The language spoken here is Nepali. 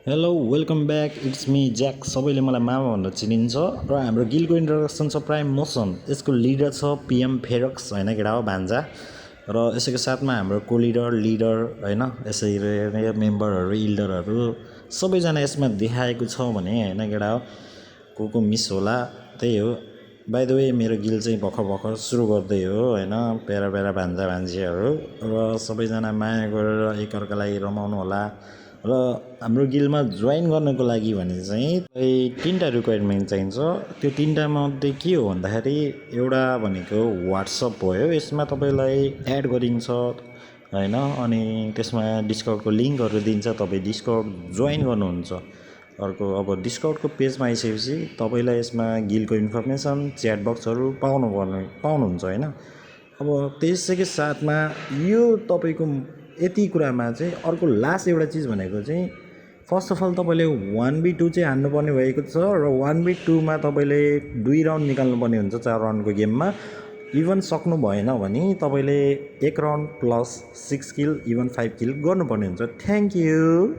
Hello welcome back it's me jack. सबैले मलाई मामा भनेर चिनिन्छ र हाम्रो गिलको इन्ट्रोडक्सन छ प्राइम मोसन। यसको लिडर छ पिएम फेरक्स होइन केटा हो भान्जा। र यसैको साथमा हाम्रो को लिडर होइन यसरी मेम्बरहरू इल्डरहरू सबैजना यसमा देखाएको छ भने होइन केटा हो को मिस होला त्यही हो। बाई द वे मेरो गिल चाहिँ भर्खर सुरु गर्दै हो होइन। प्यारा भान्जा भान्जीहरू र सबैजना माया गरेर एकअर्कालाई रमाउनु होला। र हाम्रो गिलमा जोइन गर्नको लागि भने चाहिँ तीनवटा रिक्वायरमेन्ट चाहिन्छ। त्यो तीनवटा मध्ये के हो भन्दाखेरि एउटा भनेको वाट्सएप भयो, यसमा तपाईँलाई एड गरिन्छ होइन। अनि त्यसमा डिस्काउन्टको लिङ्कहरू दिन्छ, तपाईँ डिस्काउन्ट जोइन गर्नुहुन्छ। अर्को अब डिस्काउन्टको पेजमा आइसकेपछि तपाईँलाई यसमा गिलको इन्फर्मेसन च्याट बक्सहरू पाउनुहुन्छ होइन। अब त्यसैको साथमा यो तपाईँको यति कुरामा चाहिँ अर्को लास्ट एउटा चिज भनेको चाहिँ फर्स्ट अफ अल तपाईँले 1v2 चाहिँ हान्नुपर्ने भएको छ र 1v2मा तपाईँले 2 राउन्ड निकाल्नुपर्ने हुन्छ 4 राउन्डको गेममा। इभन सक्नु भएन भने तपाईँले 1 राउन्ड प्लस 6 किल इभन 5 किल गर्नुपर्ने हुन्छ। Thank you.